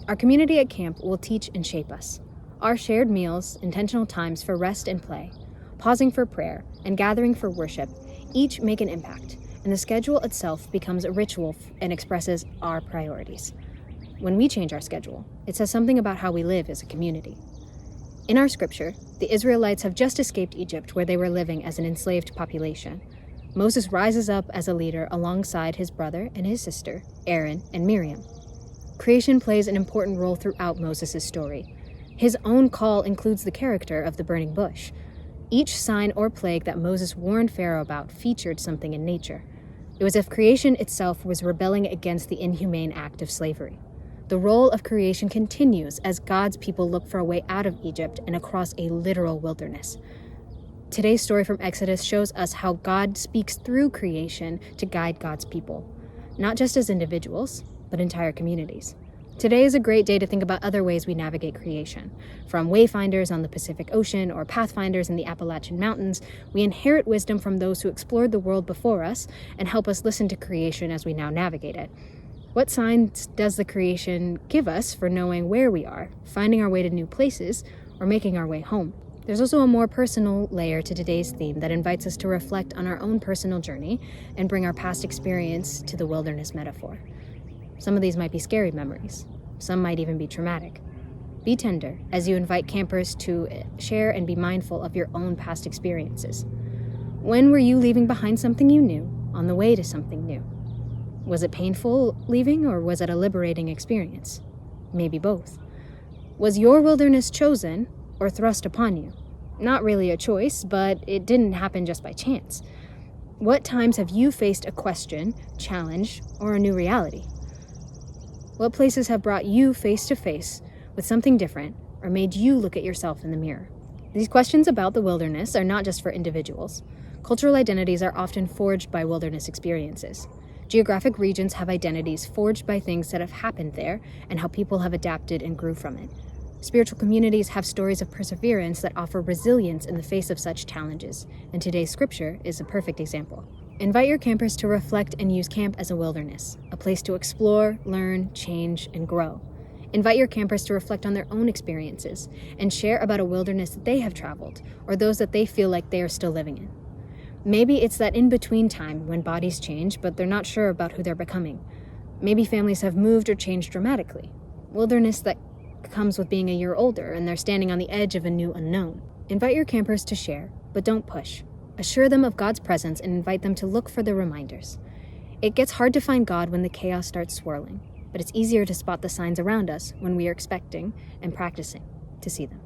Our community at camp will teach and shape us. Our shared meals, intentional times for rest and play, pausing for prayer, and gathering for worship each make an impact, and the schedule itself becomes a ritual and expresses our priorities. When we change our schedule, it says something about how we live as a community. In our scripture, the Israelites have just escaped Egypt, where they were living as an enslaved population. Moses rises up as a leader alongside his brother and his sister, Aaron and Miriam. Creation plays an important role throughout Moses' story. His own call includes the character of the burning bush. Each sign or plague that Moses warned Pharaoh about featured something in nature. It was as if creation itself was rebelling against the inhumane act of slavery. The role of creation continues as God's people look for a way out of Egypt and across a literal wilderness. Today's story from Exodus shows us how God speaks through creation to guide God's people, not just as individuals, but entire communities. Today is a great day to think about other ways we navigate creation. From wayfinders on the Pacific Ocean or pathfinders in the Appalachian Mountains, we inherit wisdom from those who explored the world before us and help us listen to creation as we now navigate it. What signs does the creation give us for knowing where we are, finding our way to new places, or making our way home? There's also a more personal layer to today's theme that invites us to reflect on our own personal journey and bring our past experience to the wilderness metaphor. Some of these might be scary memories. Some might even be traumatic. Be tender as you invite campers to share and be mindful of your own past experiences. When were you leaving behind something you knew on the way to something new? Was it painful leaving, or was it a liberating experience? Maybe both. Was your wilderness chosen or thrust upon you? Not really a choice, but it didn't happen just by chance. What times have you faced a question, challenge, or a new reality? What places have brought you face to face with something different or made you look at yourself in the mirror? These questions about the wilderness are not just for individuals. Cultural identities are often forged by wilderness experiences. Geographic regions have identities forged by things that have happened there and how people have adapted and grew from it. Spiritual communities have stories of perseverance that offer resilience in the face of such challenges, and today's scripture is a perfect example. Invite your campers to reflect and use camp as a wilderness, a place to explore, learn, change, and grow. Invite your campers to reflect on their own experiences and share about a wilderness that they have traveled or those that they feel like they are still living in. Maybe it's that in-between time when bodies change, but they're not sure about who they're becoming. Maybe families have moved or changed dramatically. Wilderness that comes with being a year older and they're standing on the edge of a new unknown. Invite your campers to share, but don't push. Assure them of God's presence and invite them to look for the reminders. It gets hard to find God when the chaos starts swirling, but it's easier to spot the signs around us when we are expecting and practicing to see them.